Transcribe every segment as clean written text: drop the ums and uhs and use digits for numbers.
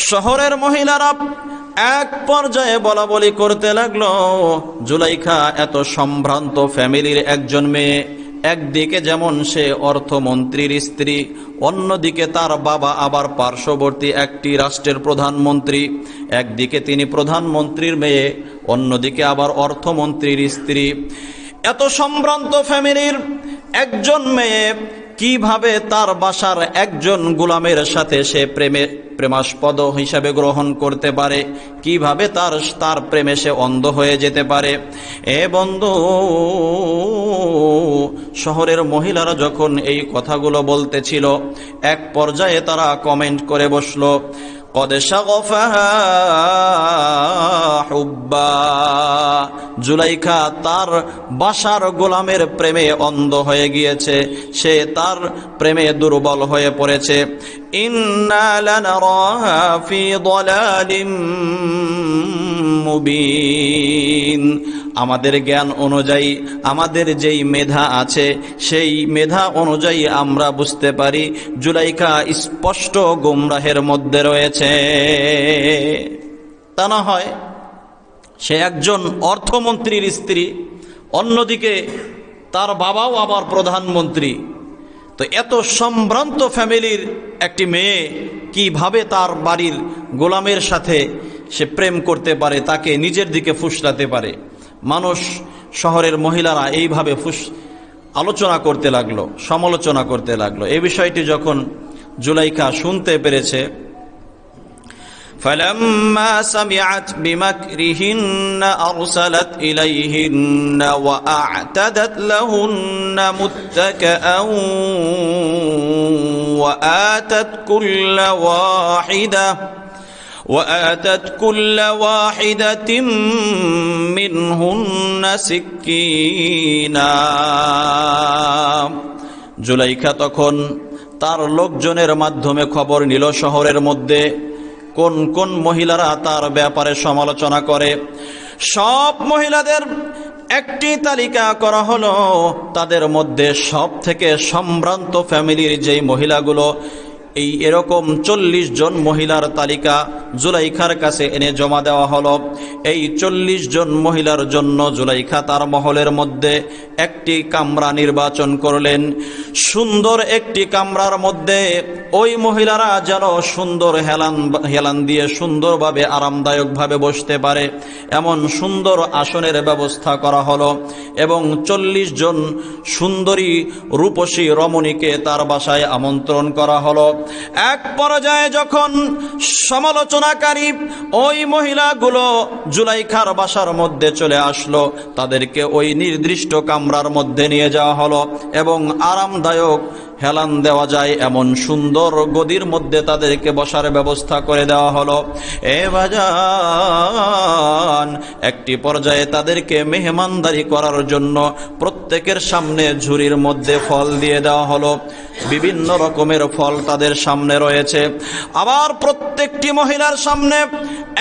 শহরের মহিলারা এক পর্যায়ে বলা বলি করতে লাগলো, জুলাইখা এত সম্ভ্রান্ত ফ্যামিলির একজন মেয়ে, একদিকে যেমন সে অর্থমন্ত্রীর স্ত্রী, অন্যদিকে তার বাবা আবার পার্শ্ববর্তী একটি রাষ্ট্রের প্রধানমন্ত্রী। একদিকে তিনি প্রধানমন্ত্রীর মেয়ে, অন্যদিকে আবার অর্থমন্ত্রীর স্ত্রী। এত সম্ভ্রান্ত ফ্যামিলির একজন মেয়ে কিভাবে তার বাসার একজন গোলামের সাথে সে প্রেমাস্পদ হিসাবে গ্রহণ করতে পারে? কিভাবে তার প্রেমে সে অন্ধ হয়ে যেতে পারে? এ বন্ধু, শহরের মহিলারা যখন এই কথাগুলো বলতেছিল, এক পর্যায়ে তারা কমেন্ট করে বসলো, কদ শাগফাহা হুব্বা। জুলাইখা তার বাসার গোলামের প্রেমে অন্ধ হয়ে গিয়েছে, সে তার প্রেমে দুর্বল হয়ে পড়েছে। ইন্না লানারাহা ফি দালালিম মুবিন। আমাদের জ্ঞান অনুযায়ী, আমাদের যেই মেধা আছে, সেই মেধা অনুযায়ী আমরা বুঝতে পারি জুলাইখা স্পষ্ট গুমরাহের মধ্যে রয়েছে। তা না হয় সে একজন অর্থমন্ত্রীর স্ত্রী, অন্যদিকে তার বাবাও আবার প্রধানমন্ত্রী। তো এত সম্ভ্রান্ত ফ্যামিলির একটি মেয়ে কিভাবে তার বাড়ির গোলামের সাথে সে প্রেম করতে পারে, তাকে নিজের দিকে ফুসলাতে পারে? মানুষ, শহরের মহিলারা এইভাবে আলোচনা করতে লাগলো, সমালোচনা করতে লাগলো। এই বিষয়টি যখন জুলাইখা শুনতে পেরেছে, فَلَمَّا سَمِعَتْ بِمَكْرِهِنَّ أَرْسَلَتْ إِلَيْهِنَّ وَأَعْتَدَتْ لَهُنَّ مُتَّكَأً وآتت كل واحدة منهن سكينا। জুলাইখা তখন তার লোকজনের মাধ্যমে খবর নিল শহরের মধ্যে কোন কোন মহিলারা তার ব্যাপারে সমালোচনা করে। সব মহিলাদের একটি তালিকা করা হলো, তাদের মধ্যে সব থেকে সম্ভ্রান্ত ফ্যামিলির যেই মহিলাগুলো, এই এরকম 40 জন মহিলার তালিকা জুলাইখার কাছে এনে জমা দেওয়া হলো। এই 40 জন মহিলার জন্য জুলাইখা তার মহলের মধ্যে একটি কামরা নির্বাচন করলেন। সুন্দর একটি কামরার মধ্যে ওই মহিলারা যেন সুন্দর হেলান দিয়ে সুন্দরভাবে আরামদায়কভাবে বসতে পারে, এমন সুন্দর আসনের ব্যবস্থা করা হলো। এবং 40 জন সুন্দরী রূপসী রমণীকে তার বাসায় আমন্ত্রণ করা হলো। এক পর্যায়ে যখন সমালোচনাকারী ওই মহিলাগুলো জুলাইখার বাসার মধ্যে চলে আসলো, তাদেরকে ওই নির্দিষ্ট কামরার মধ্যে নিয়ে যাওয়া হলো এবং আরামদায়ক হেলান দেওয়া যায় এমন সুন্দর গদির মধ্যে তাদেরকে বসার ব্যবস্থা করে দেওয়া হলো। এ বাজান, একটি পর্যায়ে তাদেরকে মেহমানদারি করার জন্য প্রত্যেকের সামনে ঝুড়ির মধ্যে ফল দিয়ে দেওয়া হলো। বিভিন্ন রকমের ফল তাদের সামনে রয়েছে। আবার প্রত্যেকটি মহিলার সামনে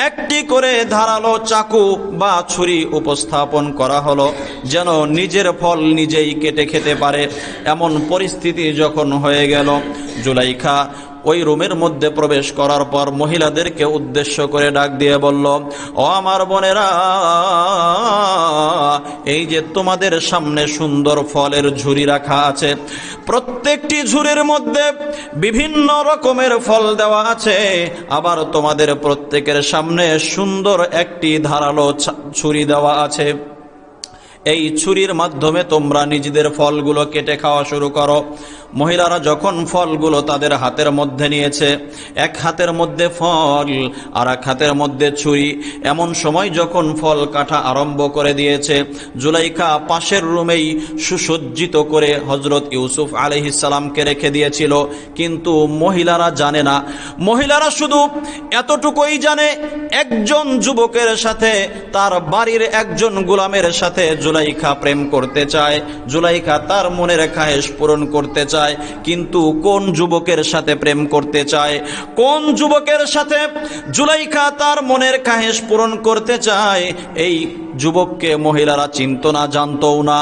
একটি করে ধারালো চাকু বা ছুরি উপস্থাপন করা হলো, যেন নিজের ফল নিজেই কেটে খেতে পারে। এমন পরিস্থিতি যখন হয়ে গেল, জুলাইখা ওই রুমের মধ্যে প্রবেশ করার পর মহিলাদেরকে উদ্দেশ্য করে ডাক দিয়ে বলল, ও আমার বোনেরা, এই যে তোমাদের সামনে সুন্দর ফলের ঝুড়ি রাখা আছে, প্রত্যেকটি ঝুড়ির মধ্যে বিভিন্ন রকমের ফল দেওয়া আছে। আবার তোমাদের প্রত্যেকের সামনে সুন্দর একটি ধারালো ছুরি দেওয়া আছে। এই ছুরির মাধ্যমে তোমরা নিজেদের ফলগুলো কেটে খাওয়া শুরু করো। মহিলারা যখন ফলগুলো তাদের হাতের মধ্যে নিয়েছে, এক হাতের মধ্যে ফল আর এক হাতের মধ্যে ছুরি, এমন সময় যখন ফল কাটা আরম্ভ করে দিয়েছে, জুলাইখা পাশের রুমেই সুসজ্জিত করে হযরত ইউসুফ আলাইহিস সালামকে রেখে দিয়েছিল। কিন্তু মহিলারা জানে না, মহিলারা শুধু এতটুকুই জানে, একজন যুবকের সাথে, তার বাড়ির একজন গোলামের সাথে জুলাইখা প্রেম করতে চায়, জুলাইখা তার মনের খায়েশ পূরণ করতে চায়। কিন্তু কোন যুবকের সাথে প্রেম করতে চায়, কোন যুবকের সাথে জুলাইখা তার মনের খায়েশ পূরণ করতে চায়, এই যুবককে মহিলারা চিনত না, জানতও না।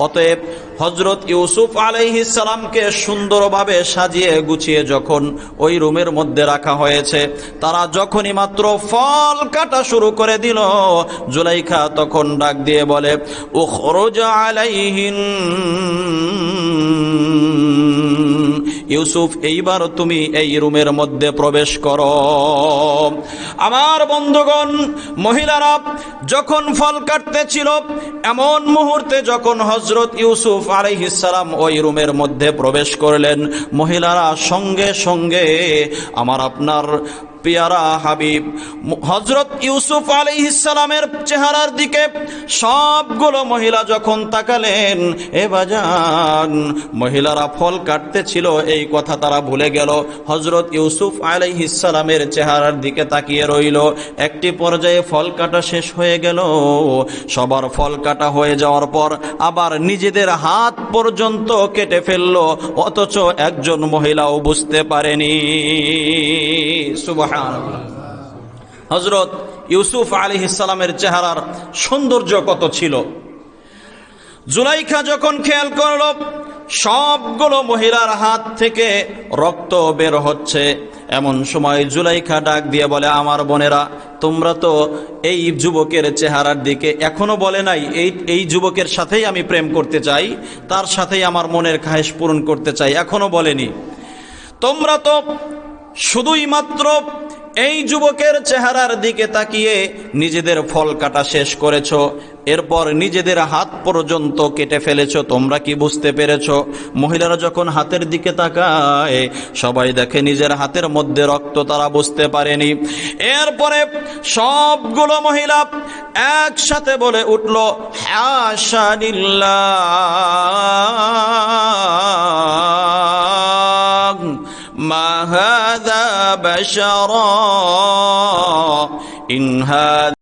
অতএব হযরত ইউসুফ আলাইহিস সালামকে সুন্দরভাবে সাজিয়ে গুছিয়ে যখন ওই রুমের মধ্যে রাখা হয়েছে, তারা যখনই মাত্র ফল কাটা শুরু করে দিল, জুলাইখা তখন ডাক দিয়ে বলে, উখরুজ আলাইহিন, ইউসুফ এইবার তুমি এই রুমের মধ্যে প্রবেশ করো। আমার বন্ধুগণ, মহিলারা যখন ফল কাটতেছিল, এমন মুহূর্তে যখন হযরত ইউসুফ আলাইহিস সালাম ওই রুমের মধ্যে প্রবেশ করলেন, মহিলারা সঙ্গে সঙ্গে আমার আপনার পেয়ারা হাবিব হযরত ইউসুফ আলাইহিস সালামের চেহারার দিকে সবগুলো মহিলা যখন তাকালেন, এ বাজান, মহিলারা ফল কাটতেছিল এই কথা তারা ভুলে গেল, হযরত ইউসুফ আলাইহিস সালামের চেহারার দিকে তাকিয়ে রইল। একটি পর্যায়ে ফল কাটা শেষ হয়ে গেল। সবার ফল কাটা হয়ে যাওয়ার পর আবার নিজেদের হাত পর্যন্ত কেটে ফেললো, অথচ একজন মহিলাও বুঝতে পারেনি। সুবহানাল্লাহ। হযরত ইউসুফ আলাইহিস সালামের চেহারার সৌন্দর্য কত ছিল। জুলাইখা যখন খেয়াল করলো সবগুলো মহিলার হাত থেকে রক্ত বের হচ্ছে, এমন সময় জুলাইখা ডাক দিয়ে বলে, আমার বোনেরা, তোমরা তো এই যুবকের চেহারার দিকে এখনো বলে নাই এই যুবকের সাথেই আমি প্রেম করতে চাই, তার সাথেই আমার মনের খায়েশ পূরণ করতে চাই, এখনো বলেনি। তোমরা তো শুধুই মাত্র এই যুবকের চেহারার দিকে তাকিয়ে নিজেদের ফল কাটা শেষ করেছো, এরপর নিজেদের হাত পর্যন্ত কেটে ফেলেছো, তোমরা কি বুঝতে পেরেছো? মহিলারা যখন হাতের দিকে তাকায়, সবাই দেখে নিজের হাতের মধ্যে রক্ত, তারা বুঝতে পারেনি। এরপরে সবগুলো মহিলা একসাথে বলে উঠল, হাশা লিল্লাহ মা হাযা বাশারা ইন হাযা